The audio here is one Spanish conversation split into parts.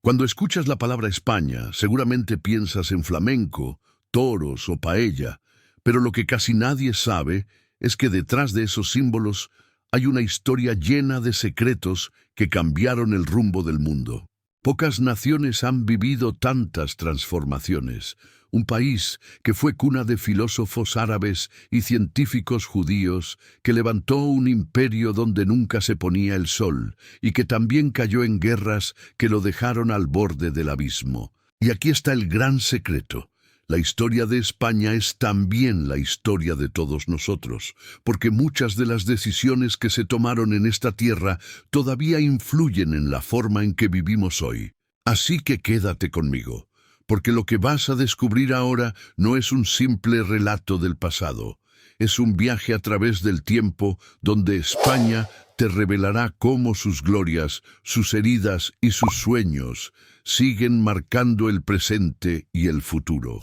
Cuando escuchas la palabra España, seguramente piensas en flamenco, toros o paella, pero lo que casi nadie sabe es que detrás de esos símbolos hay una historia llena de secretos que cambiaron el rumbo del mundo. Pocas naciones han vivido tantas transformaciones. Un país que fue cuna de filósofos árabes y científicos judíos, que levantó un imperio donde nunca se ponía el sol y que también cayó en guerras que lo dejaron al borde del abismo. Y aquí está el gran secreto. La historia de España es también la historia de todos nosotros, porque muchas de las decisiones que se tomaron en esta tierra todavía influyen en la forma en que vivimos hoy. Así que quédate conmigo, porque lo que vas a descubrir ahora no es un simple relato del pasado, es un viaje a través del tiempo donde España te revelará cómo sus glorias, sus heridas y sus sueños siguen marcando el presente y el futuro.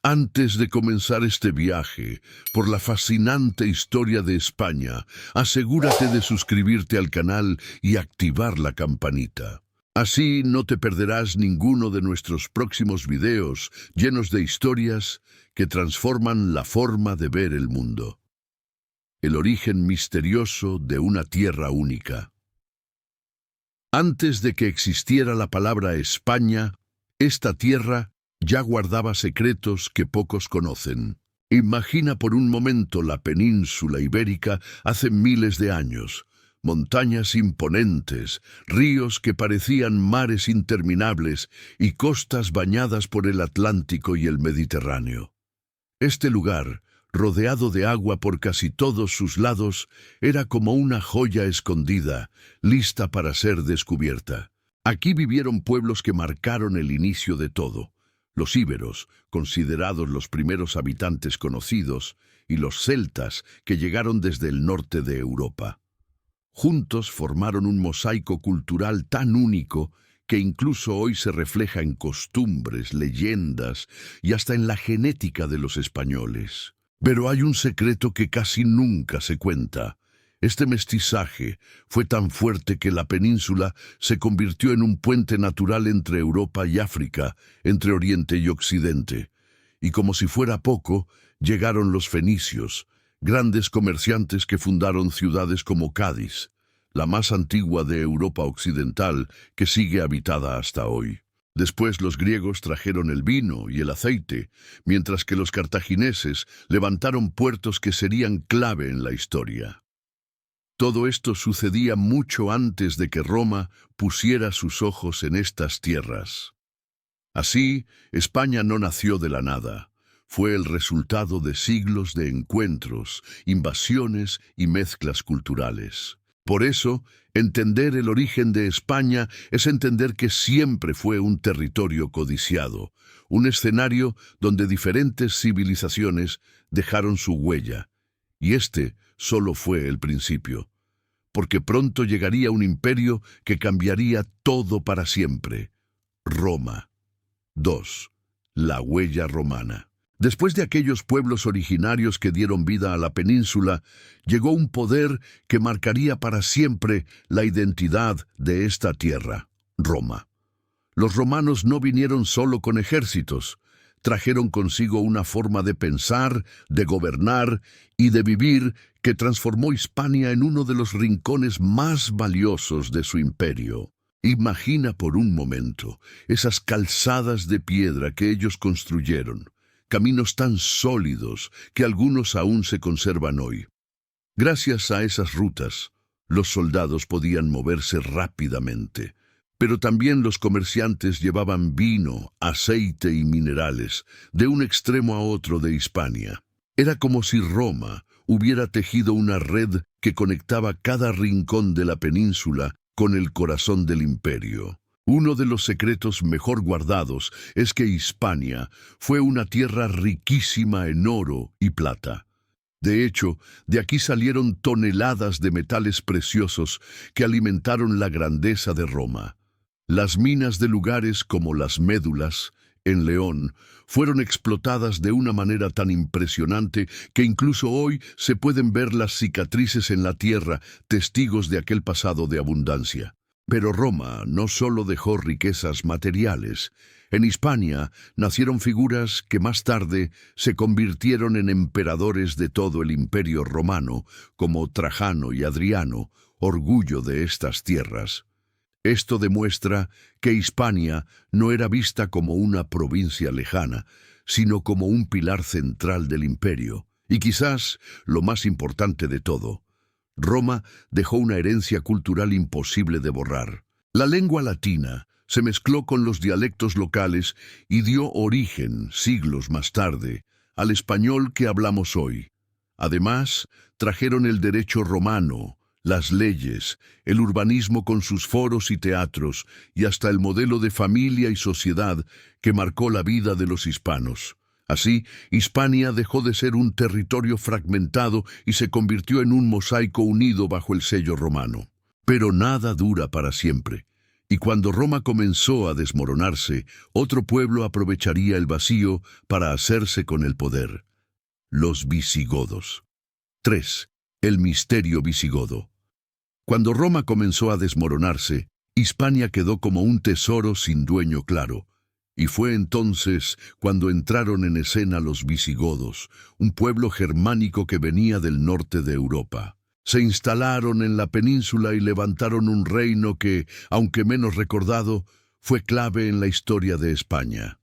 Antes de comenzar este viaje por la fascinante historia de España, asegúrate de suscribirte al canal y activar la campanita. Así no te perderás ninguno de nuestros próximos videos llenos de historias que transforman la forma de ver el mundo. El origen misterioso de una tierra única. Antes de que existiera la palabra España, esta tierra ya guardaba secretos que pocos conocen. Imagina por un momento la península ibérica hace miles de años. Montañas imponentes, ríos que parecían mares interminables y costas bañadas por el Atlántico y el Mediterráneo. Este lugar, rodeado de agua por casi todos sus lados, era como una joya escondida, lista para ser descubierta. Aquí vivieron pueblos que marcaron el inicio de todo. Los íberos, considerados los primeros habitantes conocidos, y los celtas, que llegaron desde el norte de Europa. Juntos formaron un mosaico cultural tan único que incluso hoy se refleja en costumbres, leyendas y hasta en la genética de los españoles. Pero hay un secreto que casi nunca se cuenta. Este mestizaje fue tan fuerte que la península se convirtió en un puente natural entre Europa y África, entre Oriente y Occidente. Y como si fuera poco, llegaron los fenicios, grandes comerciantes que fundaron ciudades como Cádiz, la más antigua de Europa occidental que sigue habitada hasta hoy. Después los griegos trajeron el vino y el aceite, mientras que los cartagineses levantaron puertos que serían clave en la historia. Todo esto sucedía mucho antes de que Roma pusiera sus ojos en estas tierras. Así, España no nació de la nada. Fue el resultado de siglos de encuentros, invasiones y mezclas culturales. Por eso, entender el origen de España es entender que siempre fue un territorio codiciado, un escenario donde diferentes civilizaciones dejaron su huella. Y este solo fue el principio, porque pronto llegaría un imperio que cambiaría todo para siempre. Roma. 2. La huella romana. Después de aquellos pueblos originarios que dieron vida a la península, llegó un poder que marcaría para siempre la identidad de esta tierra, Roma. Los romanos no vinieron solo con ejércitos, trajeron consigo una forma de pensar, de gobernar y de vivir que transformó Hispania en uno de los rincones más valiosos de su imperio. Imagina por un momento esas calzadas de piedra que ellos construyeron, caminos tan sólidos que algunos aún se conservan hoy. Gracias a esas rutas, los soldados podían moverse rápidamente, pero también los comerciantes llevaban vino, aceite y minerales de un extremo a otro de Hispania. Era como si Roma hubiera tejido una red que conectaba cada rincón de la península con el corazón del imperio. Uno de los secretos mejor guardados es que Hispania fue una tierra riquísima en oro y plata. De hecho, de aquí salieron toneladas de metales preciosos que alimentaron la grandeza de Roma. Las minas de lugares como las Médulas, en León, fueron explotadas de una manera tan impresionante que incluso hoy se pueden ver las cicatrices en la tierra, testigos de aquel pasado de abundancia. Pero Roma no solo dejó riquezas materiales. En Hispania nacieron figuras que más tarde se convirtieron en emperadores de todo el Imperio Romano, como Trajano y Adriano, orgullo de estas tierras. Esto demuestra que Hispania no era vista como una provincia lejana, sino como un pilar central del imperio. Y quizás lo más importante de todo, Roma dejó una herencia cultural imposible de borrar. La lengua latina se mezcló con los dialectos locales y dio origen, siglos más tarde, al español que hablamos hoy. Además, trajeron el derecho romano, las leyes, el urbanismo con sus foros y teatros, y hasta el modelo de familia y sociedad que marcó la vida de los hispanos. Así, Hispania dejó de ser un territorio fragmentado y se convirtió en un mosaico unido bajo el sello romano. Pero nada dura para siempre. Y cuando Roma comenzó a desmoronarse, otro pueblo aprovecharía el vacío para hacerse con el poder: los visigodos. 3. El misterio visigodo. Cuando Roma comenzó a desmoronarse, Hispania quedó como un tesoro sin dueño claro. Y fue entonces cuando entraron en escena los visigodos, un pueblo germánico que venía del norte de Europa. Se instalaron en la península y levantaron un reino que, aunque menos recordado, fue clave en la historia de España.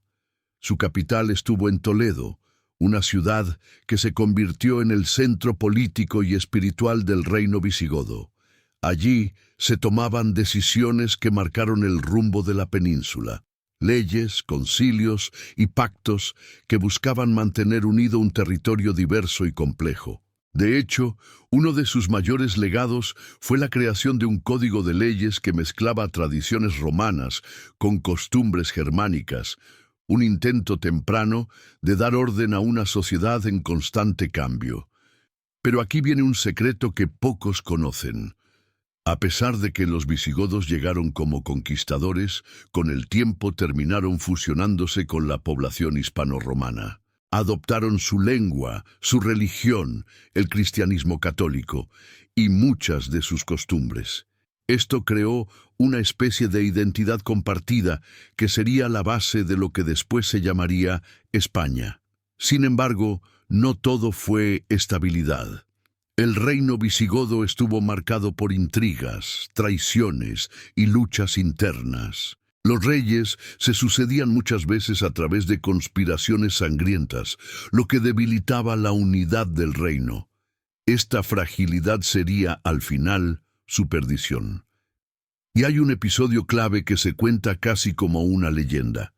Su capital estuvo en Toledo, una ciudad que se convirtió en el centro político y espiritual del reino visigodo. Allí se tomaban decisiones que marcaron el rumbo de la península. Leyes, concilios y pactos que buscaban mantener unido un territorio diverso y complejo. De hecho, uno de sus mayores legados fue la creación de un código de leyes que mezclaba tradiciones romanas con costumbres germánicas, un intento temprano de dar orden a una sociedad en constante cambio. Pero aquí viene un secreto que pocos conocen. A pesar de que los visigodos llegaron como conquistadores, con el tiempo terminaron fusionándose con la población hispano-romana. Adoptaron su lengua, su religión, el cristianismo católico, y muchas de sus costumbres. Esto creó una especie de identidad compartida que sería la base de lo que después se llamaría España. Sin embargo, no todo fue estabilidad. El reino visigodo estuvo marcado por intrigas, traiciones y luchas internas. Los reyes se sucedían muchas veces a través de conspiraciones sangrientas, lo que debilitaba la unidad del reino. Esta fragilidad sería, al final, su perdición. Y hay un episodio clave que se cuenta casi como una leyenda: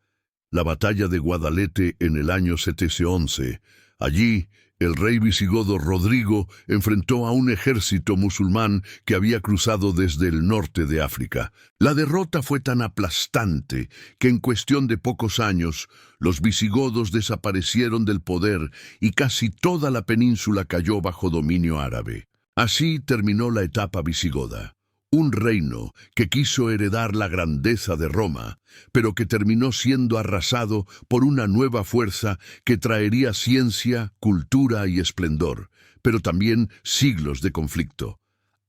la batalla de Guadalete en el año 711. Allí, el rey visigodo Rodrigo enfrentó a un ejército musulmán que había cruzado desde el norte de África. La derrota fue tan aplastante que en cuestión de pocos años los visigodos desaparecieron del poder y casi toda la península cayó bajo dominio árabe. Así terminó la etapa visigoda. Un reino que quiso heredar la grandeza de Roma, pero que terminó siendo arrasado por una nueva fuerza que traería ciencia, cultura y esplendor, pero también siglos de conflicto: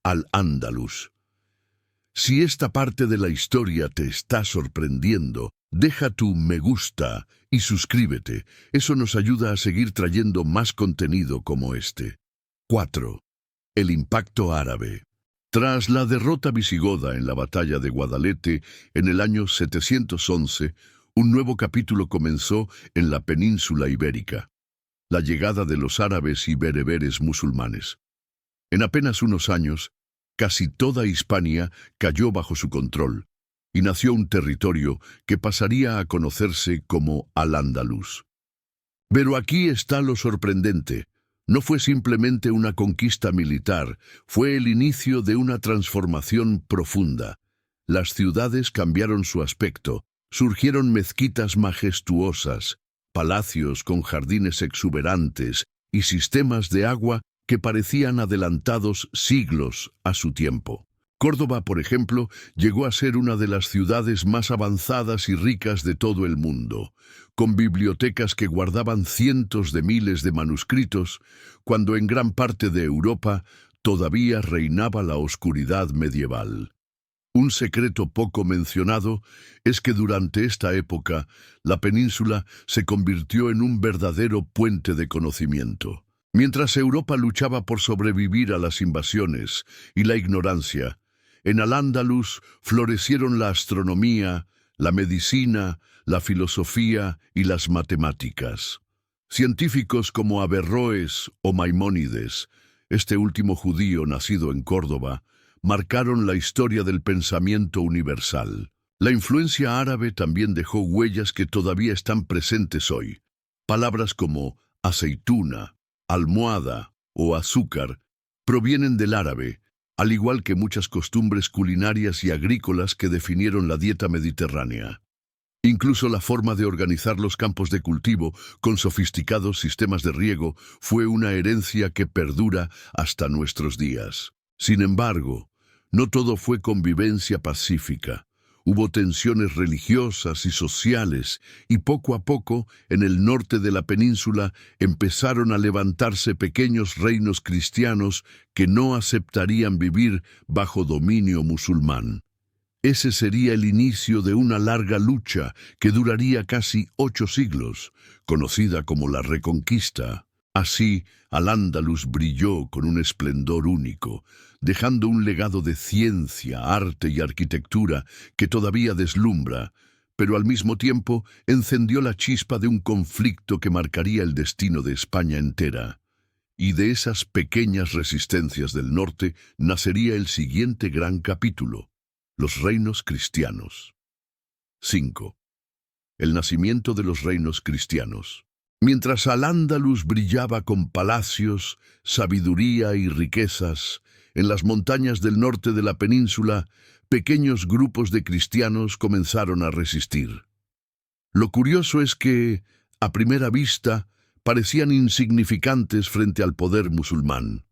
Al-Ándalus. Si esta parte de la historia te está sorprendiendo, deja tu me gusta y suscríbete. Eso nos ayuda a seguir trayendo más contenido como este. 4. El impacto árabe. Tras la derrota visigoda en la batalla de Guadalete en el año 711, un nuevo capítulo comenzó en la península ibérica: la llegada de los árabes y bereberes musulmanes. En apenas unos años, casi toda Hispania cayó bajo su control, y nació un territorio que pasaría a conocerse como Al-Ándalus. Pero aquí está lo sorprendente. No fue simplemente una conquista militar, fue el inicio de una transformación profunda. Las ciudades cambiaron su aspecto, surgieron mezquitas majestuosas, palacios con jardines exuberantes y sistemas de agua que parecían adelantados siglos a su tiempo. Córdoba, por ejemplo, llegó a ser una de las ciudades más avanzadas y ricas de todo el mundo, con bibliotecas que guardaban cientos de miles de manuscritos, cuando en gran parte de Europa todavía reinaba la oscuridad medieval. Un secreto poco mencionado es que durante esta época la península se convirtió en un verdadero puente de conocimiento. Mientras Europa luchaba por sobrevivir a las invasiones y la ignorancia, en Al-Ándalus florecieron la astronomía, la medicina, la filosofía y las matemáticas. Científicos como Averroes o Maimónides, este último judío nacido en Córdoba, marcaron la historia del pensamiento universal. La influencia árabe también dejó huellas que todavía están presentes hoy. Palabras como aceituna, almohada o azúcar provienen del árabe, al igual que muchas costumbres culinarias y agrícolas que definieron la dieta mediterránea. Incluso la forma de organizar los campos de cultivo con sofisticados sistemas de riego fue una herencia que perdura hasta nuestros días. Sin embargo, no todo fue convivencia pacífica. Hubo tensiones religiosas y sociales, y poco a poco, en el norte de la península, empezaron a levantarse pequeños reinos cristianos que no aceptarían vivir bajo dominio musulmán. Ese sería el inicio de una larga lucha que duraría casi 8 siglos, conocida como la Reconquista. Así, Al-Ándalus brilló con un esplendor único, dejando un legado de ciencia, arte y arquitectura que todavía deslumbra, pero al mismo tiempo encendió la chispa de un conflicto que marcaría el destino de España entera. Y de esas pequeñas resistencias del norte nacería el siguiente gran capítulo: los reinos cristianos. 5. El nacimiento de los reinos cristianos. Mientras Al-Ándalus brillaba con palacios, sabiduría y riquezas, en las montañas del norte de la península, pequeños grupos de cristianos comenzaron a resistir. Lo curioso es que, a primera vista, parecían insignificantes frente al poder musulmán.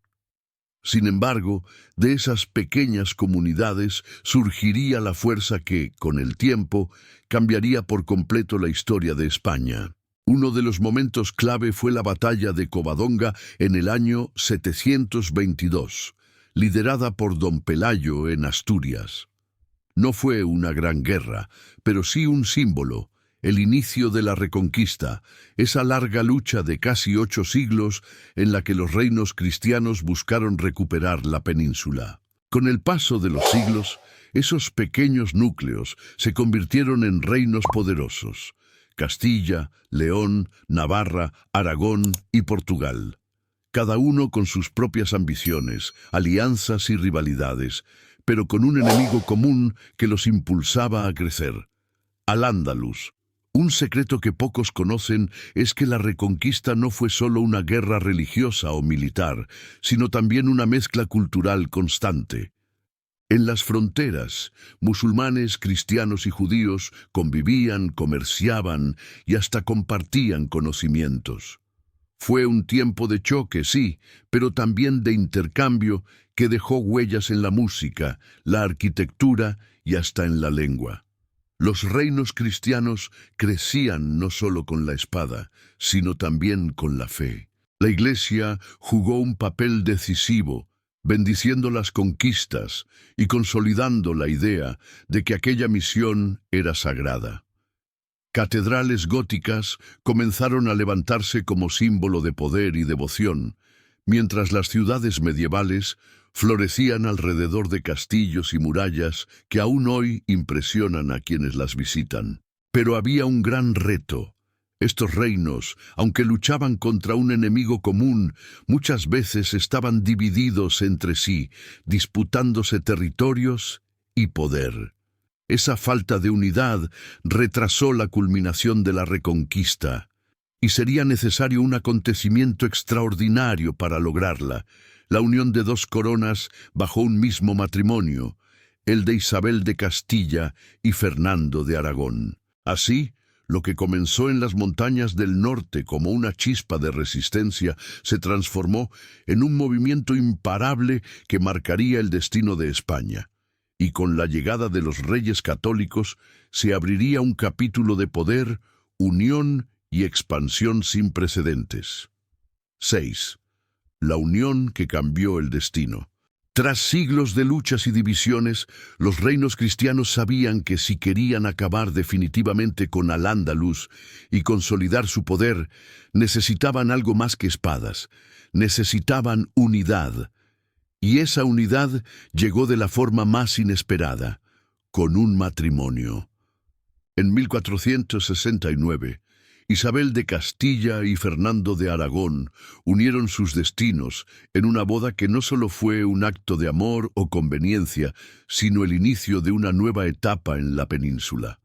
Sin embargo, de esas pequeñas comunidades surgiría la fuerza que, con el tiempo, cambiaría por completo la historia de España. Uno de los momentos clave fue la batalla de Covadonga en el año 722, liderada por Don Pelayo en Asturias. No fue una gran guerra, pero sí un símbolo, el inicio de la Reconquista, esa larga lucha de casi 8 siglos en la que los reinos cristianos buscaron recuperar la península. Con el paso de los siglos, esos pequeños núcleos se convirtieron en reinos poderosos: Castilla, León, Navarra, Aragón y Portugal. Cada uno con sus propias ambiciones, alianzas y rivalidades, pero con un enemigo común que los impulsaba a crecer: Al-Ándalus. Un secreto que pocos conocen es que la Reconquista no fue solo una guerra religiosa o militar, sino también una mezcla cultural constante. En las fronteras, musulmanes, cristianos y judíos convivían, comerciaban y hasta compartían conocimientos. Fue un tiempo de choque, sí, pero también de intercambio que dejó huellas en la música, la arquitectura y hasta en la lengua. Los reinos cristianos crecían no solo con la espada, sino también con la fe. La Iglesia jugó un papel decisivo, bendiciendo las conquistas y consolidando la idea de que aquella misión era sagrada. Catedrales góticas comenzaron a levantarse como símbolo de poder y devoción, mientras las ciudades medievales florecían alrededor de castillos y murallas que aún hoy impresionan a quienes las visitan. Pero había un gran reto. Estos reinos, aunque luchaban contra un enemigo común, muchas veces estaban divididos entre sí, disputándose territorios y poder. Esa falta de unidad retrasó la culminación de la Reconquista, y sería necesario un acontecimiento extraordinario para lograrla: la unión de 2 coronas bajo un mismo matrimonio, el de Isabel de Castilla y Fernando de Aragón. Así, lo que comenzó en las montañas del norte como una chispa de resistencia se transformó en un movimiento imparable que marcaría el destino de España. Y con la llegada de los reyes católicos se abriría un capítulo de poder, unión y expansión sin precedentes. 6. La unión que cambió el destino. Tras siglos de luchas y divisiones, los reinos cristianos sabían que si querían acabar definitivamente con Al-Ándalus y consolidar su poder, necesitaban algo más que espadas, necesitaban unidad. Y esa unidad llegó de la forma más inesperada, con un matrimonio. En 1469, Isabel de Castilla y Fernando de Aragón unieron sus destinos en una boda que no solo fue un acto de amor o conveniencia, sino el inicio de una nueva etapa en la península.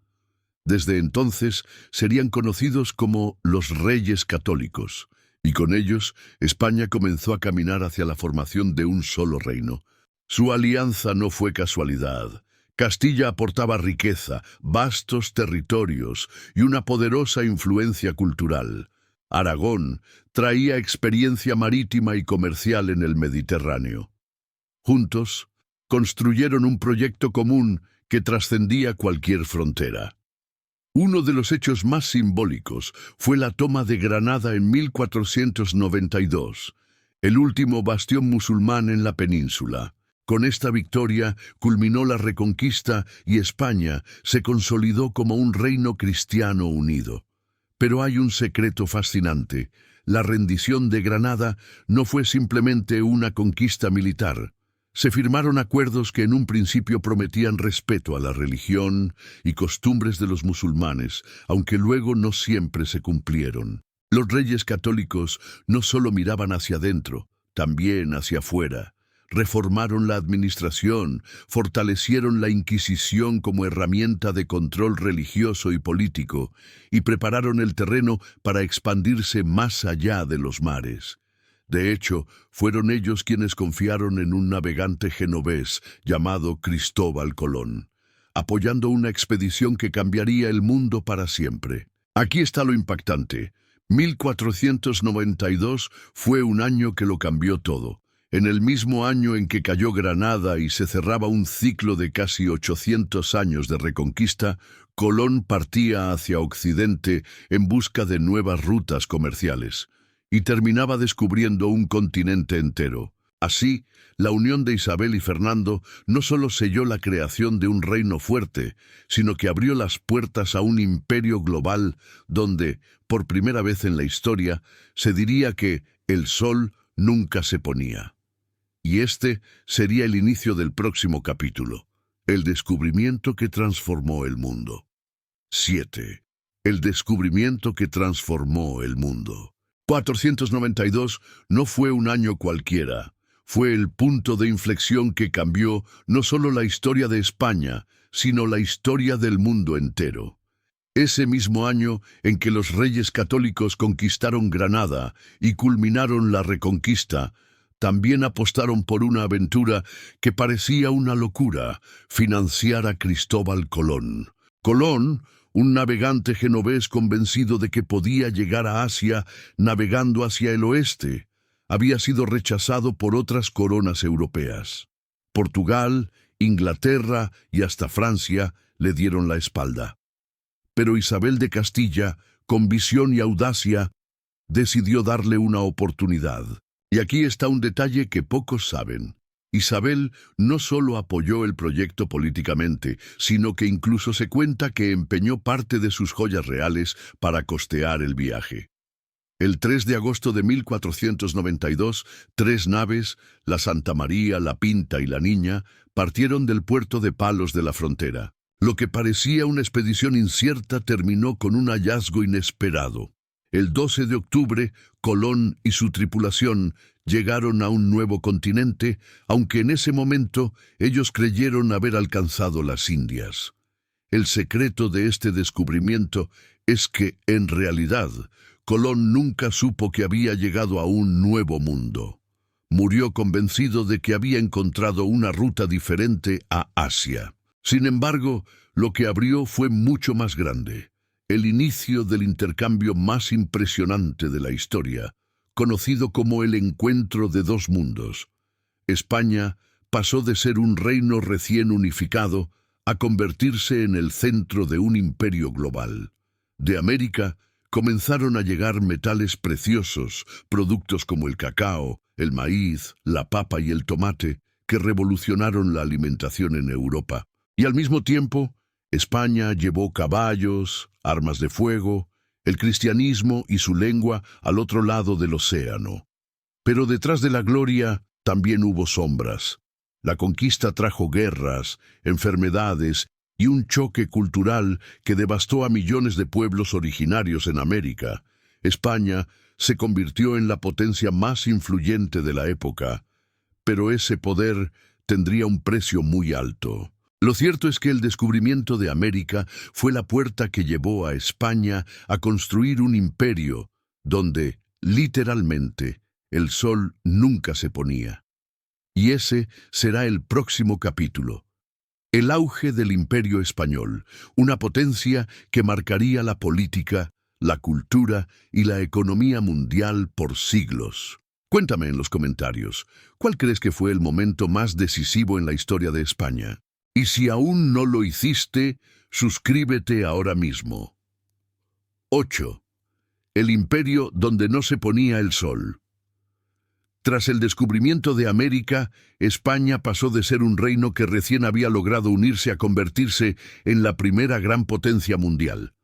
Desde entonces serían conocidos como los Reyes Católicos, y con ellos España comenzó a caminar hacia la formación de un solo reino. Su alianza no fue casualidad. Castilla aportaba riqueza, vastos territorios y una poderosa influencia cultural. Aragón traía experiencia marítima y comercial en el Mediterráneo. Juntos, construyeron un proyecto común que trascendía cualquier frontera. Uno de los hechos más simbólicos fue la toma de Granada en 1492, el último bastión musulmán en la península. Con esta victoria culminó la Reconquista y España se consolidó como un reino cristiano unido. Pero hay un secreto fascinante. La rendición de Granada no fue simplemente una conquista militar. Se firmaron acuerdos que en un principio prometían respeto a la religión y costumbres de los musulmanes, aunque luego no siempre se cumplieron. Los reyes católicos no solo miraban hacia adentro, también hacia afuera. Reformaron la administración, fortalecieron la Inquisición como herramienta de control religioso y político, y prepararon el terreno para expandirse más allá de los mares. De hecho, fueron ellos quienes confiaron en un navegante genovés llamado Cristóbal Colón, apoyando una expedición que cambiaría el mundo para siempre. Aquí está lo impactante. 1492 fue un año que lo cambió todo. En el mismo año en que cayó Granada y se cerraba un ciclo de casi 800 años de reconquista, Colón partía hacia Occidente en busca de nuevas rutas comerciales y terminaba descubriendo un continente entero. Así, la unión de Isabel y Fernando no solo selló la creación de un reino fuerte, sino que abrió las puertas a un imperio global donde, por primera vez en la historia, se diría que el sol nunca se ponía. Y este sería el inicio del próximo capítulo, el descubrimiento que transformó el mundo. 7. El descubrimiento que transformó el mundo. 492 no fue un año cualquiera, fue el punto de inflexión que cambió no solo la historia de España, sino la historia del mundo entero. Ese mismo año en que los reyes católicos conquistaron Granada y culminaron la Reconquista, también apostaron por una aventura que parecía una locura: financiar a Cristóbal Colón. Colón, un navegante genovés convencido de que podía llegar a Asia navegando hacia el oeste, había sido rechazado por otras coronas europeas. Portugal, Inglaterra y hasta Francia le dieron la espalda. Pero Isabel de Castilla, con visión y audacia, decidió darle una oportunidad. Y aquí está un detalle que pocos saben. Isabel no solo apoyó el proyecto políticamente, sino que incluso se cuenta que empeñó parte de sus joyas reales para costear el viaje. El 3 de agosto de 1492, 3 naves, la Santa María, la Pinta y la Niña, partieron del puerto de Palos de la Frontera. Lo que parecía una expedición incierta terminó con un hallazgo inesperado. El 12 de octubre, Colón y su tripulación llegaron a un nuevo continente, aunque en ese momento ellos creyeron haber alcanzado las Indias. El secreto de este descubrimiento es que, en realidad, Colón nunca supo que había llegado a un nuevo mundo. Murió convencido de que había encontrado una ruta diferente a Asia. Sin embargo, lo que abrió fue mucho más grande. El inicio del intercambio más impresionante de la historia, conocido como el encuentro de dos mundos. España pasó de ser un reino recién unificado a convertirse en el centro de un imperio global. De América comenzaron a llegar metales preciosos, productos como el cacao, el maíz, la papa y el tomate, que revolucionaron la alimentación en Europa. Y al mismo tiempo, España llevó caballos, armas de fuego, el cristianismo y su lengua al otro lado del océano. Pero detrás de la gloria también hubo sombras. La conquista trajo guerras, enfermedades y un choque cultural que devastó a millones de pueblos originarios en América. España se convirtió en la potencia más influyente de la época, pero ese poder tendría un precio muy alto. Lo cierto es que el descubrimiento de América fue la puerta que llevó a España a construir un imperio donde, literalmente, el sol nunca se ponía. Y ese será el próximo capítulo. El auge del Imperio Español, una potencia que marcaría la política, la cultura y la economía mundial por siglos. Cuéntame en los comentarios, ¿cuál crees que fue el momento más decisivo en la historia de España? Y si aún no lo hiciste, suscríbete ahora mismo. 8. El imperio donde no se ponía el sol. Tras el descubrimiento de América, España pasó de ser un reino que recién había logrado unirse a convertirse en la primera gran potencia mundial.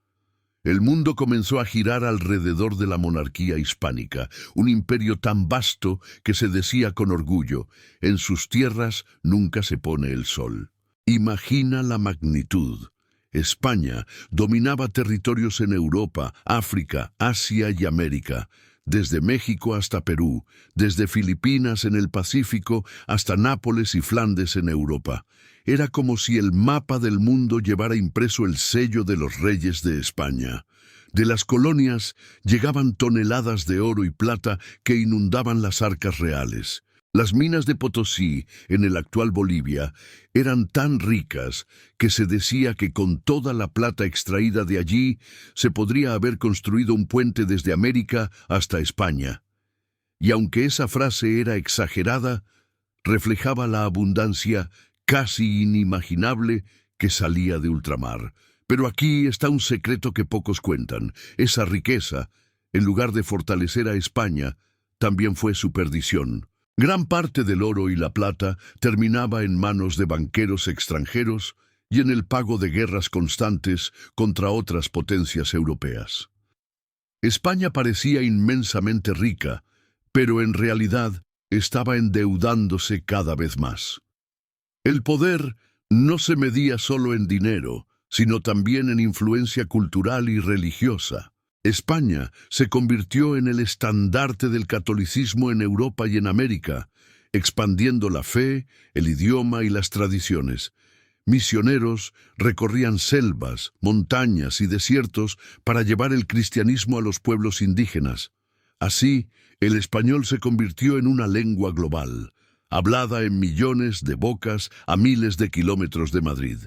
El mundo comenzó a girar alrededor de la monarquía hispánica, un imperio tan vasto que se decía con orgullo, en sus tierras nunca se pone el sol. Imagina la magnitud. España dominaba territorios en Europa, África, Asia y América, desde México hasta Perú, desde Filipinas en el Pacífico hasta Nápoles y Flandes en Europa. Era como si el mapa del mundo llevara impreso el sello de los reyes de España. De las colonias llegaban toneladas de oro y plata que inundaban las arcas reales. Las minas de Potosí, en el actual Bolivia, eran tan ricas que se decía que con toda la plata extraída de allí se podría haber construido un puente desde América hasta España. Y aunque esa frase era exagerada, reflejaba la abundancia casi inimaginable que salía de ultramar. Pero aquí está un secreto que pocos cuentan. Esa riqueza, en lugar de fortalecer a España, también fue su perdición. Gran parte del oro y la plata terminaba en manos de banqueros extranjeros y en el pago de guerras constantes contra otras potencias europeas. España parecía inmensamente rica, pero en realidad estaba endeudándose cada vez más. El poder no se medía solo en dinero, sino también en influencia cultural y religiosa. España se convirtió en el estandarte del catolicismo en Europa y en América, expandiendo la fe, el idioma y las tradiciones. Misioneros recorrían selvas, montañas y desiertos para llevar el cristianismo a los pueblos indígenas. Así, el español se convirtió en una lengua global, hablada en millones de bocas a miles de kilómetros de Madrid.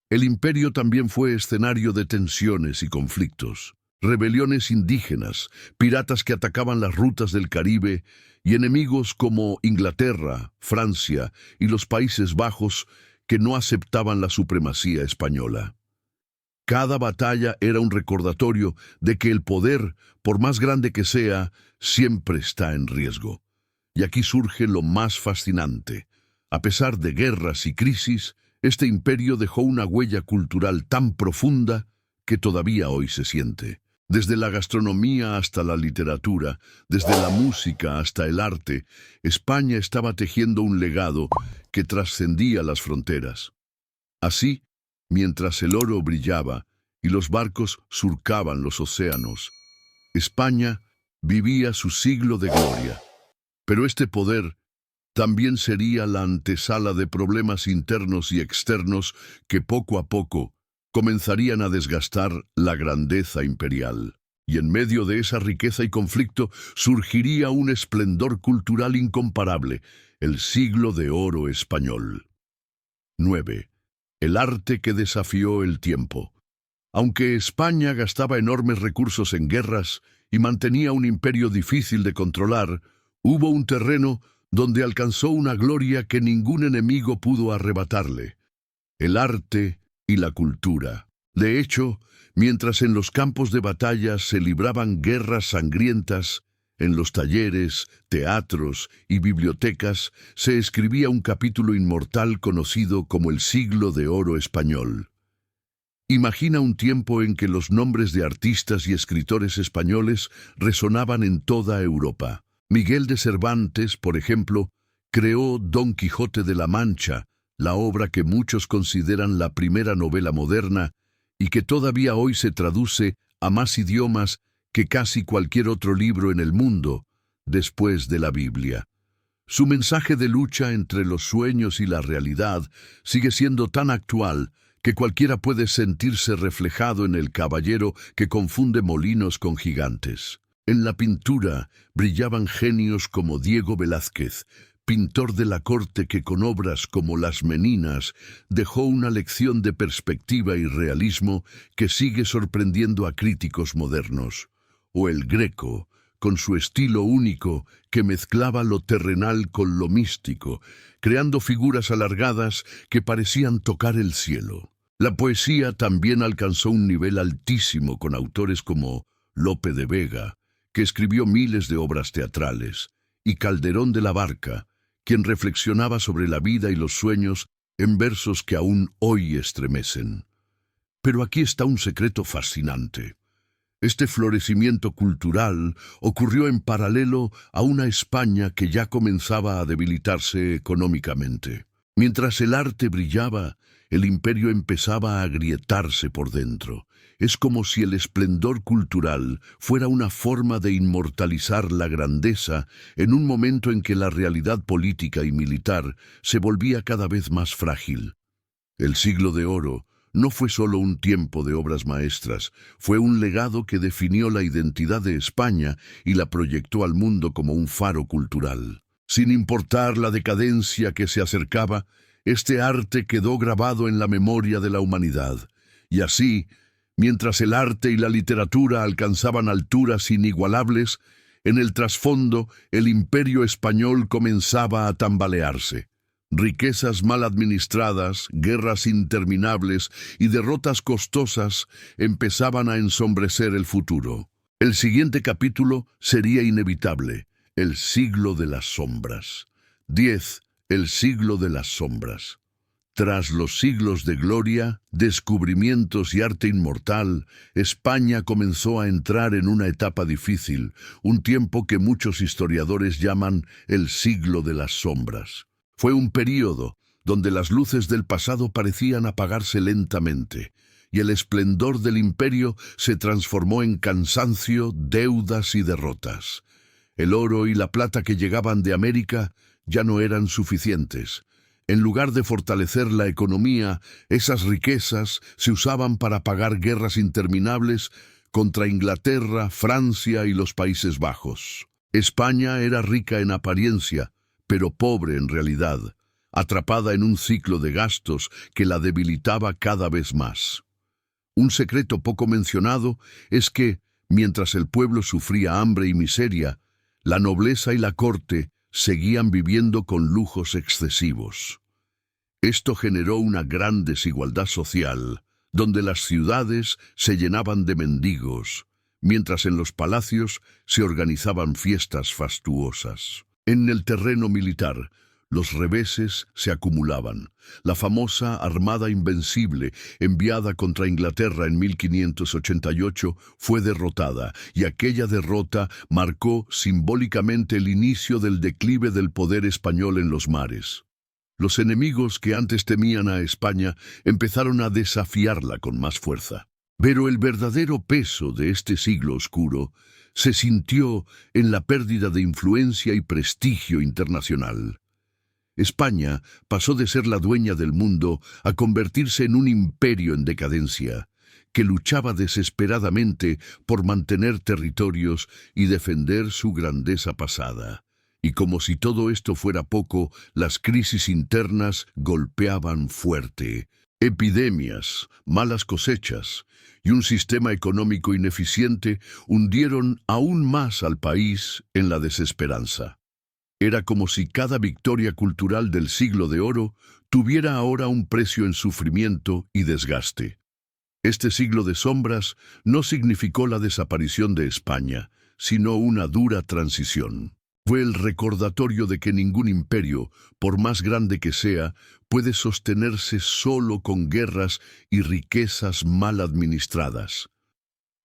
El imperio también fue escenario de tensiones y conflictos. Rebeliones indígenas, piratas que atacaban las rutas del Caribe y enemigos como Inglaterra, Francia y los Países Bajos que no aceptaban la supremacía española. Cada batalla era un recordatorio de que el poder, por más grande que sea, siempre está en riesgo. Y aquí surge lo más fascinante. A pesar de guerras y crisis, este imperio dejó una huella cultural tan profunda que todavía hoy se siente. Desde la gastronomía hasta la literatura, desde la música hasta el arte, España estaba tejiendo un legado que trascendía las fronteras. Así, mientras el oro brillaba y los barcos surcaban los océanos, España vivía su siglo de gloria. Pero este poder también sería la antesala de problemas internos y externos que poco a poco comenzarían a desgastar la grandeza imperial. Y en medio de esa riqueza y conflicto surgiría un esplendor cultural incomparable, el siglo de oro español. 9. El arte que desafió el tiempo. Aunque España gastaba enormes recursos en guerras y mantenía un imperio difícil de controlar, hubo un terreno donde alcanzó una gloria que ningún enemigo pudo arrebatarle: el arte y la cultura. De hecho, mientras en los campos de batalla se libraban guerras sangrientas, En los talleres, teatros y bibliotecas se escribía un capítulo inmortal conocido como el Siglo de Oro español. Imagina un tiempo en que los nombres de artistas y escritores españoles resonaban en toda Europa. Miguel de Cervantes, por ejemplo, creó Don Quijote de la Mancha, la obra que muchos consideran la primera novela moderna y que todavía hoy se traduce a más idiomas que casi cualquier otro libro en el mundo, después de la Biblia. Su mensaje de lucha entre los sueños y la realidad sigue siendo tan actual que cualquiera puede sentirse reflejado en el caballero que confunde molinos con gigantes. En la pintura brillaban genios como Diego Velázquez, pintor de la corte que con obras como Las Meninas dejó una lección de perspectiva y realismo que sigue sorprendiendo a críticos modernos. O el Greco, con su estilo único que mezclaba lo terrenal con lo místico, creando figuras alargadas que parecían tocar el cielo. La poesía también alcanzó un nivel altísimo con autores como Lope de Vega, que escribió miles de obras teatrales, y Calderón de la Barca, quien reflexionaba sobre la vida y los sueños en versos que aún hoy estremecen. Pero aquí está un secreto fascinante. Este florecimiento cultural ocurrió en paralelo a una España que ya comenzaba a debilitarse económicamente. Mientras el arte brillaba, el imperio empezaba a agrietarse por dentro. Es como si el esplendor cultural fuera una forma de inmortalizar la grandeza en un momento en que la realidad política y militar se volvía cada vez más frágil. El Siglo de Oro no fue solo un tiempo de obras maestras, fue un legado que definió la identidad de España y la proyectó al mundo como un faro cultural. Sin importar la decadencia que se acercaba, este arte quedó grabado en la memoria de la humanidad. Y así, mientras el arte y la literatura alcanzaban alturas inigualables, en el trasfondo el imperio español comenzaba a tambalearse. Riquezas mal administradas, guerras interminables y derrotas costosas empezaban a ensombrecer el futuro. El siguiente capítulo sería inevitable, el siglo de las sombras. 10. El siglo de las sombras. Tras los siglos de gloria, descubrimientos y arte inmortal, España comenzó a entrar en una etapa difícil, un tiempo que muchos historiadores llaman el siglo de las sombras. Fue un período donde las luces del pasado parecían apagarse lentamente, y el esplendor del imperio se transformó en cansancio, deudas y derrotas. El oro y la plata que llegaban de América ya no eran suficientes. En lugar de fortalecer la economía, esas riquezas se usaban para pagar guerras interminables contra Inglaterra, Francia y los Países Bajos. España era rica en apariencia, pero pobre en realidad, atrapada en un ciclo de gastos que la debilitaba cada vez más. Un secreto poco mencionado es que, mientras el pueblo sufría hambre y miseria, la nobleza y la corte seguían viviendo con lujos excesivos. Esto generó una gran desigualdad social, donde las ciudades se llenaban de mendigos, mientras en los palacios se organizaban fiestas fastuosas. En el terreno militar, los reveses se acumulaban. La famosa Armada Invencible, enviada contra Inglaterra en 1588, fue derrotada, y aquella derrota marcó simbólicamente el inicio del declive del poder español en los mares. Los enemigos que antes temían a España empezaron a desafiarla con más fuerza. Pero el verdadero peso de este siglo oscuro se sintió en la pérdida de influencia y prestigio internacional. España pasó de ser la dueña del mundo a convertirse en un imperio en decadencia, que luchaba desesperadamente por mantener territorios y defender su grandeza pasada. Y como si todo esto fuera poco, las crisis internas golpeaban fuerte. Epidemias, malas cosechas y un sistema económico ineficiente hundieron aún más al país en la desesperanza. Era como si cada victoria cultural del Siglo de Oro tuviera ahora un precio en sufrimiento y desgaste. Este siglo de sombras no significó la desaparición de España, sino una dura transición. Fue el recordatorio de que ningún imperio, por más grande que sea, puede sostenerse solo con guerras y riquezas mal administradas.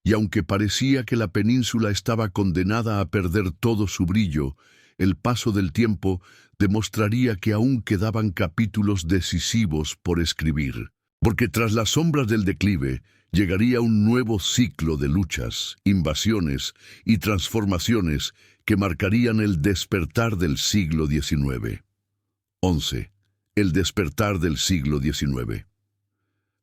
Y aunque parecía que la península estaba condenada a perder todo su brillo, el paso del tiempo demostraría que aún quedaban capítulos decisivos por escribir. Porque tras las sombras del declive, llegaría un nuevo ciclo de luchas, invasiones y transformaciones que marcarían el despertar del siglo XIX. 11. El despertar del siglo XIX.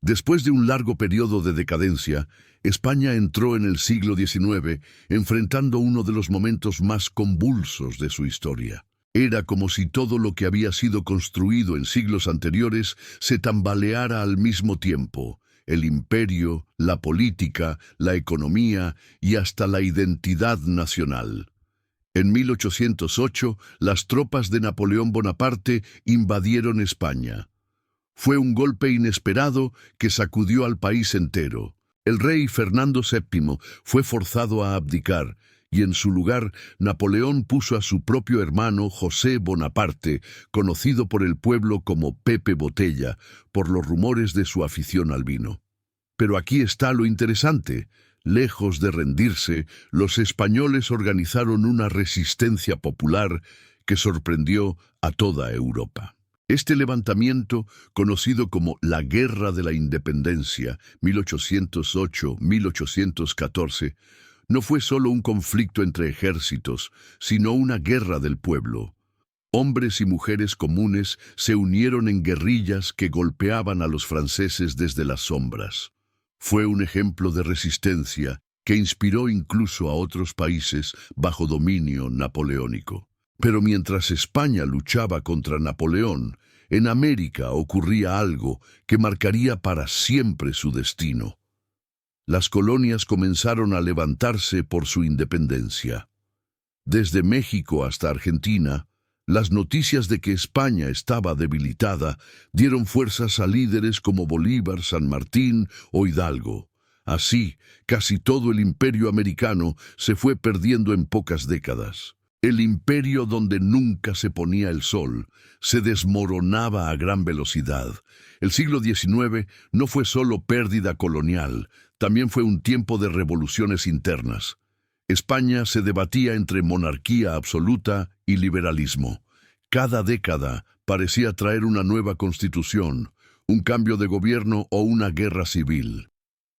Después de un largo periodo de decadencia, España entró en el siglo XIX enfrentando uno de los momentos más convulsos de su historia. Era como si todo lo que había sido construido en siglos anteriores se tambaleara al mismo tiempo: el imperio, la política, la economía y hasta la identidad nacional. En 1808, las tropas de Napoleón Bonaparte invadieron España. Fue un golpe inesperado que sacudió al país entero. El rey Fernando VII fue forzado a abdicar, y en su lugar Napoleón puso a su propio hermano José Bonaparte, conocido por el pueblo como Pepe Botella, por los rumores de su afición al vino. Pero aquí está lo interesante. Lejos de rendirse, los españoles organizaron una resistencia popular que sorprendió a toda Europa. Este levantamiento, conocido como la Guerra de la Independencia, 1808-1814, no fue solo un conflicto entre ejércitos, sino una guerra del pueblo. Hombres y mujeres comunes se unieron en guerrillas que golpeaban a los franceses desde las sombras. Fue un ejemplo de resistencia que inspiró incluso a otros países bajo dominio napoleónico. Pero mientras España luchaba contra Napoleón, en América ocurría algo que marcaría para siempre su destino. Las colonias comenzaron a levantarse por su independencia. Desde México hasta Argentina, las noticias de que España estaba debilitada dieron fuerzas a líderes como Bolívar, San Martín o Hidalgo. Así, casi todo el imperio americano se fue perdiendo en pocas décadas. El imperio donde nunca se ponía el sol se desmoronaba a gran velocidad. El siglo XIX no fue solo pérdida colonial, también fue un tiempo de revoluciones internas. España se debatía entre monarquía absoluta y liberalismo. Cada década parecía traer una nueva constitución, un cambio de gobierno o una guerra civil.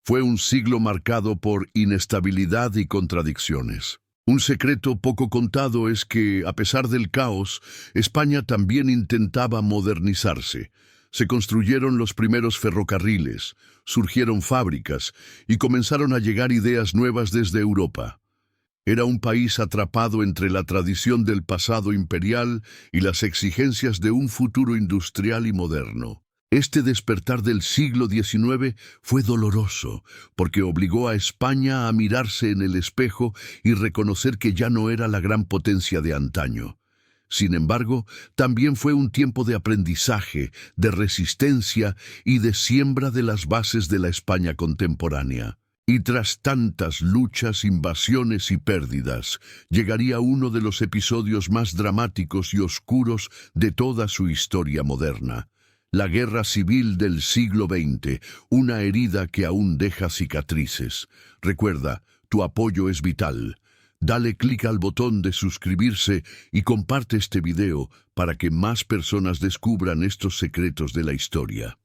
Fue un siglo marcado por inestabilidad y contradicciones. Un secreto poco contado es que, a pesar del caos, España también intentaba modernizarse. Se construyeron los primeros ferrocarriles, surgieron fábricas y comenzaron a llegar ideas nuevas desde Europa. Era un país atrapado entre la tradición del pasado imperial y las exigencias de un futuro industrial y moderno. Este despertar del siglo XIX fue doloroso, porque obligó a España a mirarse en el espejo y reconocer que ya no era la gran potencia de antaño. Sin embargo, también fue un tiempo de aprendizaje, de resistencia y de siembra de las bases de la España contemporánea. Y tras tantas luchas, invasiones y pérdidas, llegaría uno de los episodios más dramáticos y oscuros de toda su historia moderna. La Guerra Civil del siglo XX, una herida que aún deja cicatrices. Recuerda, tu apoyo es vital. Dale clic al botón de suscribirse y comparte este video para que más personas descubran estos secretos de la historia.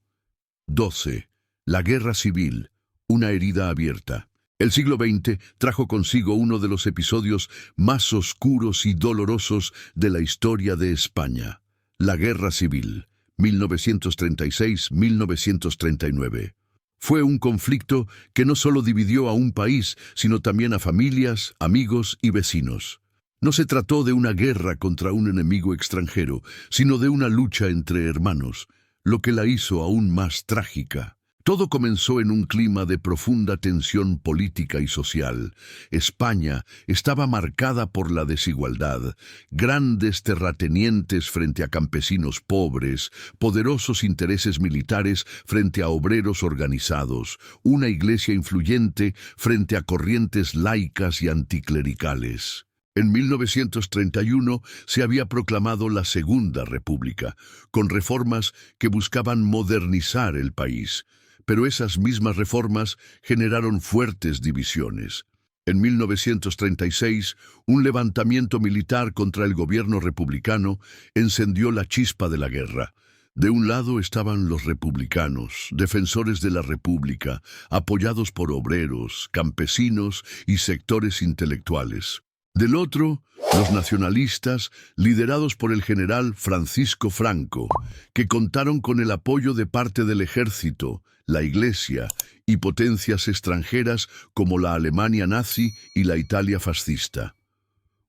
12. La Guerra Civil, una herida abierta. El siglo XX trajo consigo uno de los episodios más oscuros y dolorosos de la historia de España. La Guerra Civil, 1936-1939. Fue un conflicto que no solo dividió a un país, sino también a familias, amigos y vecinos. No se trató de una guerra contra un enemigo extranjero, sino de una lucha entre hermanos, lo que la hizo aún más trágica. Todo comenzó en un clima de profunda tensión política y social. España estaba marcada por la desigualdad, grandes terratenientes frente a campesinos pobres, poderosos intereses militares frente a obreros organizados, una iglesia influyente frente a corrientes laicas y anticlericales. En 1931 se había proclamado la Segunda República, con reformas que buscaban modernizar el país. Pero esas mismas reformas generaron fuertes divisiones. En 1936, un levantamiento militar contra el gobierno republicano encendió la chispa de la guerra. De un lado estaban los republicanos, defensores de la República, apoyados por obreros, campesinos y sectores intelectuales. Del otro, los nacionalistas, liderados por el general Francisco Franco, que contaron con el apoyo de parte del ejército, la Iglesia y potencias extranjeras como la Alemania nazi y la Italia fascista.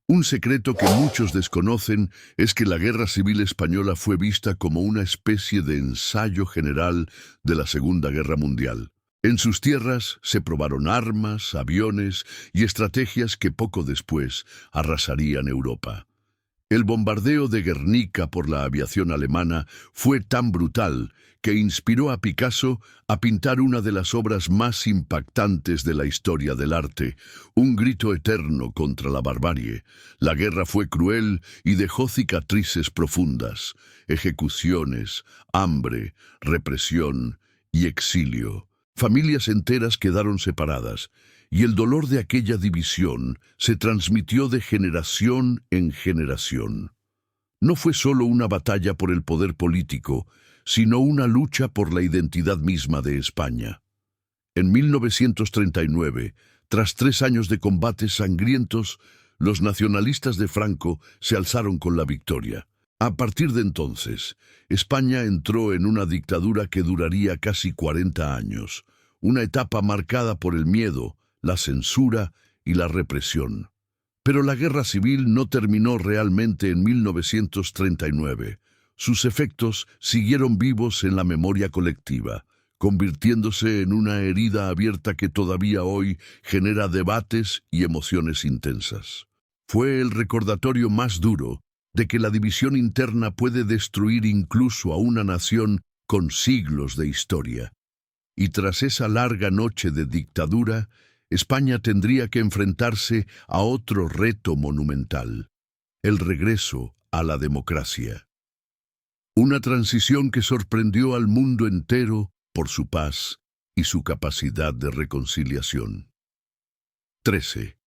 Un secreto que muchos desconocen es que la Guerra Civil Española fue vista como una especie de ensayo general de la Segunda Guerra Mundial. En sus tierras se probaron armas, aviones y estrategias que poco después arrasarían Europa. El bombardeo de Guernica por la aviación alemana fue tan brutal que inspiró a Picasso a pintar una de las obras más impactantes de la historia del arte, un grito eterno contra la barbarie. La guerra fue cruel y dejó cicatrices profundas, ejecuciones, hambre, represión y exilio. Familias enteras quedaron separadas, y el dolor de aquella división se transmitió de generación en generación. No fue solo una batalla por el poder político, sino una lucha por la identidad misma de España. En 1939, tras 3 años de combates sangrientos, los nacionalistas de Franco se alzaron con la victoria. A partir de entonces, España entró en una dictadura que duraría casi 40 años, una etapa marcada por el miedo, la censura y la represión. Pero la guerra civil no terminó realmente en 1939. Sus efectos siguieron vivos en la memoria colectiva, convirtiéndose en una herida abierta que todavía hoy genera debates y emociones intensas. Fue el recordatorio más duro de que la división interna puede destruir incluso a una nación con siglos de historia. Y tras esa larga noche de dictadura, España tendría que enfrentarse a otro reto monumental: el regreso a la democracia. Una transición que sorprendió al mundo entero por su paz y su capacidad de reconciliación. 13.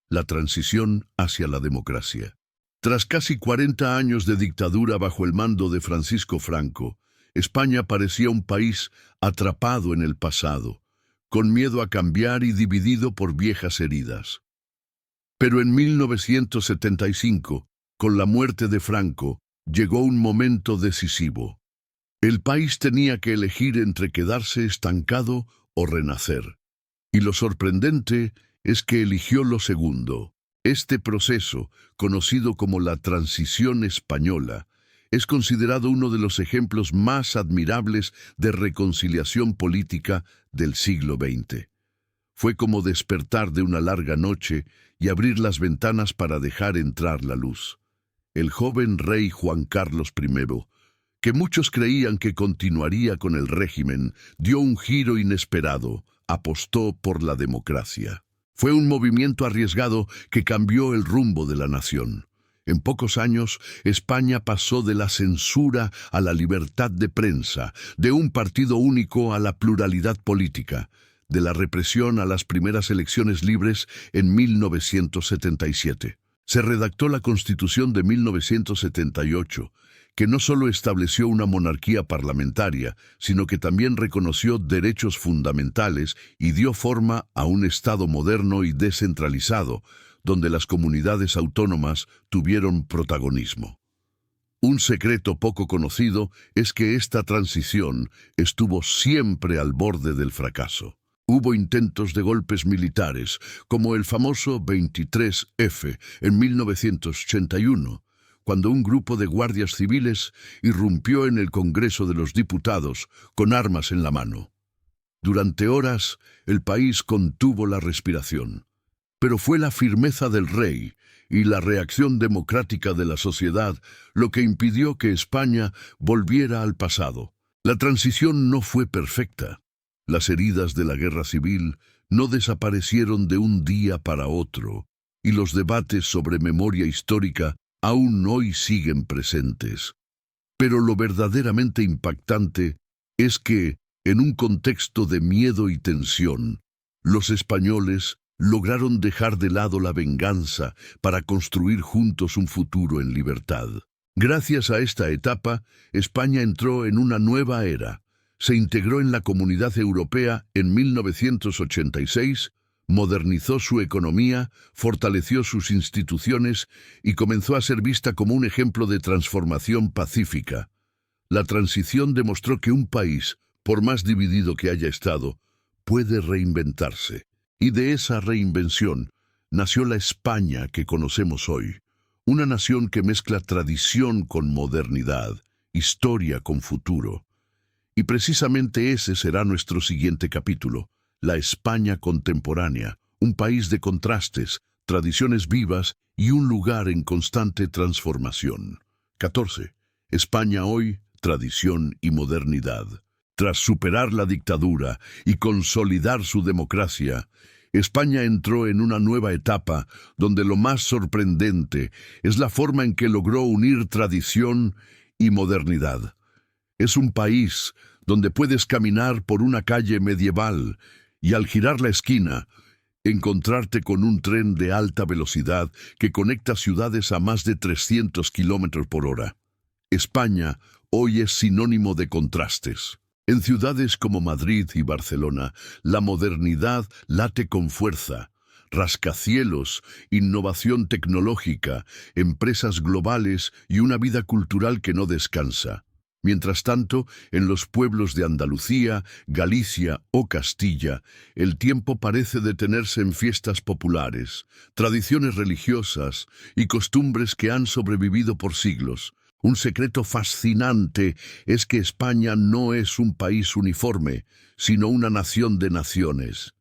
La transición hacia la democracia. Tras casi 40 años de dictadura bajo el mando de Francisco Franco, España parecía un país atrapado en el pasado, con miedo a cambiar y dividido por viejas heridas. Pero en 1975, con la muerte de Franco, llegó un momento decisivo. El país tenía que elegir entre quedarse estancado o renacer. Y lo sorprendente es que eligió lo segundo. Este proceso, conocido como la Transición Española, es considerado uno de los ejemplos más admirables de reconciliación política del siglo XX. Fue como despertar de una larga noche y abrir las ventanas para dejar entrar la luz. El joven rey Juan Carlos I, que muchos creían que continuaría con el régimen, dio un giro inesperado, apostó por la democracia. Fue un movimiento arriesgado que cambió el rumbo de la nación. En pocos años, España pasó de la censura a la libertad de prensa, de un partido único a la pluralidad política, de la represión a las primeras elecciones libres en 1977. Se redactó la Constitución de 1978, que no solo estableció una monarquía parlamentaria, sino que también reconoció derechos fundamentales y dio forma a un Estado moderno y descentralizado, donde las comunidades autónomas tuvieron protagonismo. Un secreto poco conocido es que esta transición estuvo siempre al borde del fracaso. Hubo intentos de golpes militares, como el famoso 23F en 1981, cuando un grupo de guardias civiles irrumpió en el Congreso de los Diputados con armas en la mano. Durante horas, el país contuvo la respiración. Pero fue la firmeza del rey y la reacción democrática de la sociedad lo que impidió que España volviera al pasado. La transición no fue perfecta. Las heridas de la guerra civil no desaparecieron de un día para otro, y los debates sobre memoria histórica aún hoy siguen presentes. Pero lo verdaderamente impactante es que, en un contexto de miedo y tensión, los españoles lograron dejar de lado la venganza para construir juntos un futuro en libertad. Gracias a esta etapa, España entró en una nueva era. Se integró en la Comunidad Europea en 1986, modernizó su economía, fortaleció sus instituciones y comenzó a ser vista como un ejemplo de transformación pacífica. La transición demostró que un país, por más dividido que haya estado, puede reinventarse. Y de esa reinvención nació la España que conocemos hoy, una nación que mezcla tradición con modernidad, historia con futuro. Y precisamente ese será nuestro siguiente capítulo, la España contemporánea, un país de contrastes, tradiciones vivas y un lugar en constante transformación. 14. España hoy, tradición y modernidad. Tras superar la dictadura y consolidar su democracia, España entró en una nueva etapa donde lo más sorprendente es la forma en que logró unir tradición y modernidad. Es un país donde puedes caminar por una calle medieval y al girar la esquina, encontrarte con un tren de alta velocidad que conecta ciudades a más de 300 kilómetros por hora. España hoy es sinónimo de contrastes. En ciudades como Madrid y Barcelona, la modernidad late con fuerza. Rascacielos, innovación tecnológica, empresas globales y una vida cultural que no descansa. Mientras tanto, en los pueblos de Andalucía, Galicia o Castilla, el tiempo parece detenerse en fiestas populares, tradiciones religiosas y costumbres que han sobrevivido por siglos. Un secreto fascinante es que España no es un país uniforme, sino una nación de naciones.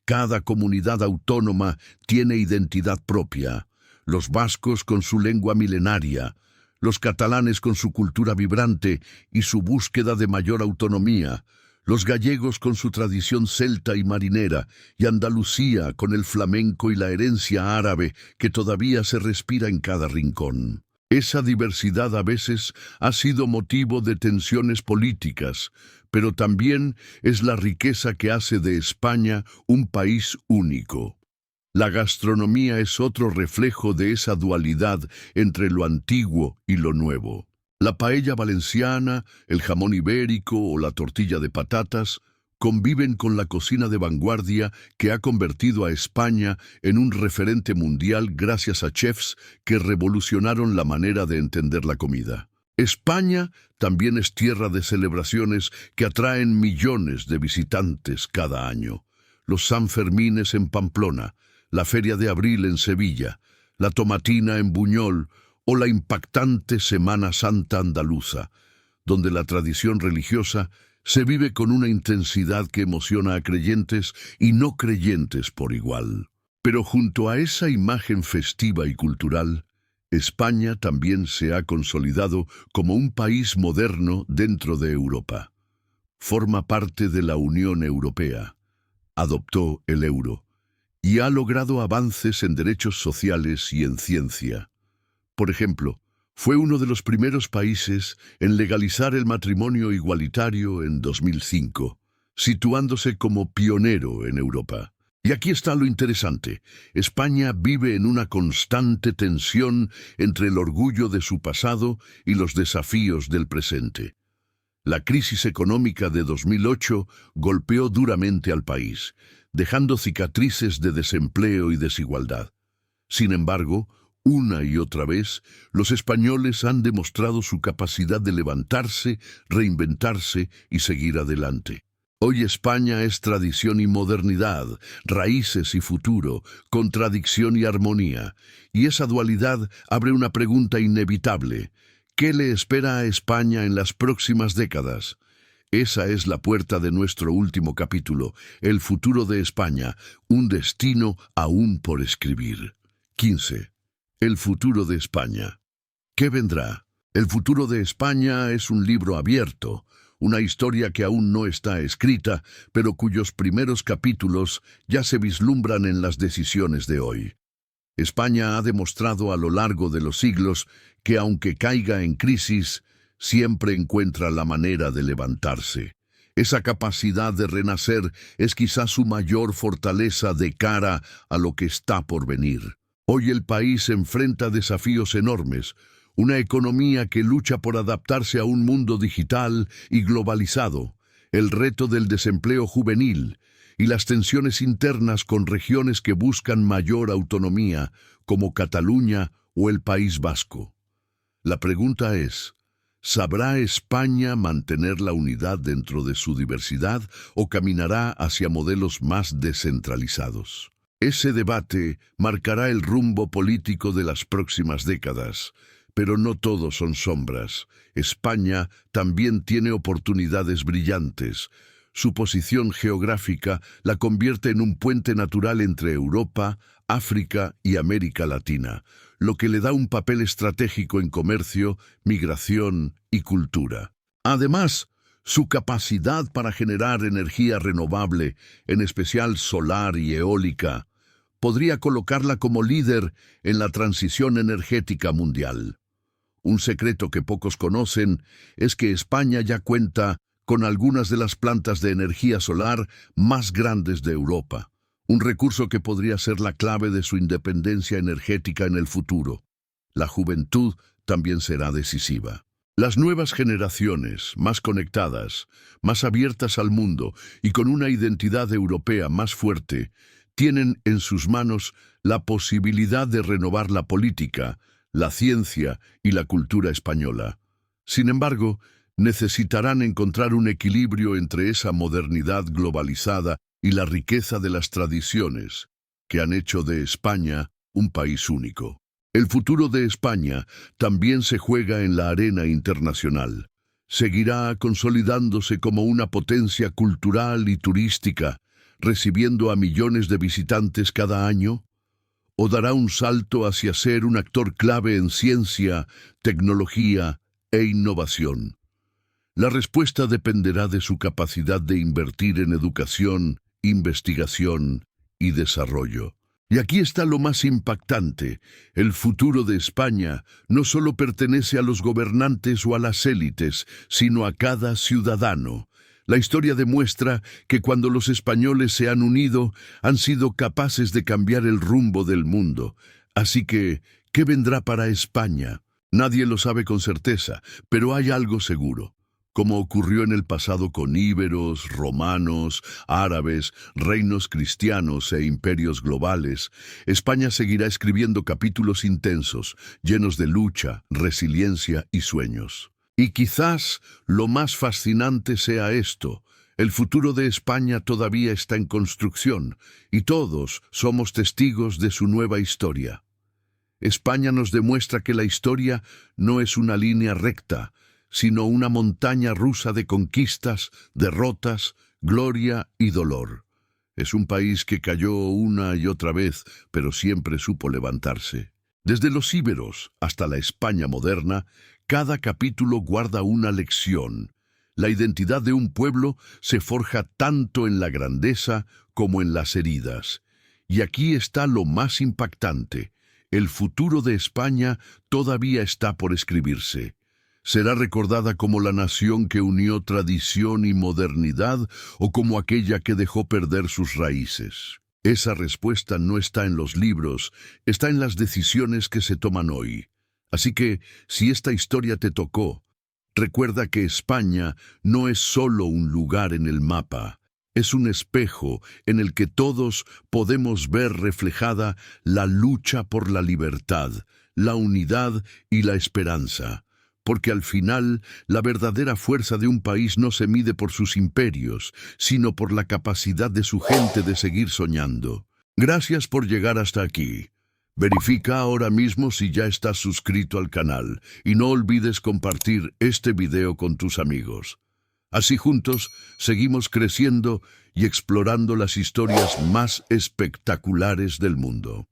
Cada comunidad autónoma tiene identidad propia. Los vascos con su lengua milenaria, los catalanes con su cultura vibrante y su búsqueda de mayor autonomía, los gallegos con su tradición celta y marinera, y Andalucía con el flamenco y la herencia árabe que todavía se respira en cada rincón. Esa diversidad a veces ha sido motivo de tensiones políticas, pero también es la riqueza que hace de España un país único. La gastronomía es otro reflejo de esa dualidad entre lo antiguo y lo nuevo. La paella valenciana, el jamón ibérico o la tortilla de patatas conviven con la cocina de vanguardia que ha convertido a España en un referente mundial gracias a chefs que revolucionaron la manera de entender la comida. España también es tierra de celebraciones que atraen millones de visitantes cada año. Los Sanfermines en Pamplona, la Feria de Abril en Sevilla, la Tomatina en Buñol o la impactante Semana Santa andaluza, donde la tradición religiosa se vive con una intensidad que emociona a creyentes y no creyentes por igual. Pero junto a esa imagen festiva y cultural, España también se ha consolidado como un país moderno dentro de Europa. Forma parte de la Unión Europea, adoptó el euro y ha logrado avances en derechos sociales y en ciencia. Por ejemplo, fue uno de los primeros países en legalizar el matrimonio igualitario en 2005, situándose como pionero en Europa. Y aquí está lo interesante. España vive en una constante tensión entre el orgullo de su pasado y los desafíos del presente. La crisis económica de 2008 golpeó duramente al país, dejando cicatrices de desempleo y desigualdad. Sin embargo, una y otra vez, los españoles han demostrado su capacidad de levantarse, reinventarse y seguir adelante. Hoy España es tradición y modernidad, raíces y futuro, contradicción y armonía. Y esa dualidad abre una pregunta inevitable. ¿Qué le espera a España en las próximas décadas? Esa es la puerta de nuestro último capítulo, el futuro de España, un destino aún por escribir. 15. El futuro de España. ¿Qué vendrá? El futuro de España es un libro abierto, una historia que aún no está escrita, pero cuyos primeros capítulos ya se vislumbran en las decisiones de hoy. España ha demostrado a lo largo de los siglos que aunque caiga en crisis, siempre encuentra la manera de levantarse. Esa capacidad de renacer es quizás su mayor fortaleza de cara a lo que está por venir. Hoy el país enfrenta desafíos enormes, una economía que lucha por adaptarse a un mundo digital y globalizado, el reto del desempleo juvenil y las tensiones internas con regiones que buscan mayor autonomía, como Cataluña o el País Vasco. La pregunta es, ¿sabrá España mantener la unidad dentro de su diversidad o caminará hacia modelos más descentralizados? Ese debate marcará el rumbo político de las próximas décadas. Pero no todo son sombras. España también tiene oportunidades brillantes. Su posición geográfica la convierte en un puente natural entre Europa, África y América Latina, lo que le da un papel estratégico en comercio, migración y cultura. Además, su capacidad para generar energía renovable, en especial solar y eólica, podría colocarla como líder en la transición energética mundial. Un secreto que pocos conocen es que España ya cuenta con algunas de las plantas de energía solar más grandes de Europa, un recurso que podría ser la clave de su independencia energética en el futuro. La juventud también será decisiva. Las nuevas generaciones, más conectadas, más abiertas al mundo y con una identidad europea más fuerte, tienen en sus manos la posibilidad de renovar la política, la ciencia y la cultura española. Sin embargo, necesitarán encontrar un equilibrio entre esa modernidad globalizada y la riqueza de las tradiciones que han hecho de España un país único. El futuro de España también se juega en la arena internacional. Seguirá consolidándose como una potencia cultural y turística, recibiendo a millones de visitantes cada año, o dará un salto hacia ser un actor clave en ciencia, tecnología e innovación. La respuesta dependerá de su capacidad de invertir en educación, investigación y desarrollo. Y aquí está lo más impactante. El futuro de España no solo pertenece a los gobernantes o a las élites, sino a cada ciudadano. La historia demuestra que cuando los españoles se han unido, han sido capaces de cambiar el rumbo del mundo. Así que, ¿qué vendrá para España? Nadie lo sabe con certeza, pero hay algo seguro. Como ocurrió en el pasado con íberos, romanos, árabes, reinos cristianos e imperios globales, España seguirá escribiendo capítulos intensos, llenos de lucha, resiliencia y sueños. Y quizás lo más fascinante sea esto: el futuro de España todavía está en construcción, y todos somos testigos de su nueva historia. España nos demuestra que la historia no es una línea recta, sino una montaña rusa de conquistas, derrotas, gloria y dolor. Es un país que cayó una y otra vez, pero siempre supo levantarse. Desde los íberos hasta la España moderna, cada capítulo guarda una lección. La identidad de un pueblo se forja tanto en la grandeza como en las heridas. Y aquí está lo más impactante: el futuro de España todavía está por escribirse. ¿Será recordada como la nación que unió tradición y modernidad o como aquella que dejó perder sus raíces? Esa respuesta no está en los libros, está en las decisiones que se toman hoy. Así que, si esta historia te tocó, recuerda que España no es solo un lugar en el mapa, es un espejo en el que todos podemos ver reflejada la lucha por la libertad, la unidad y la esperanza. porque al final la verdadera fuerza de un país no se mide por sus imperios, sino por la capacidad de su gente de seguir soñando. Gracias por llegar hasta aquí. Verifica ahora mismo si ya estás suscrito al canal y no olvides compartir este video con tus amigos. Así juntos seguimos creciendo y explorando las historias más espectaculares del mundo.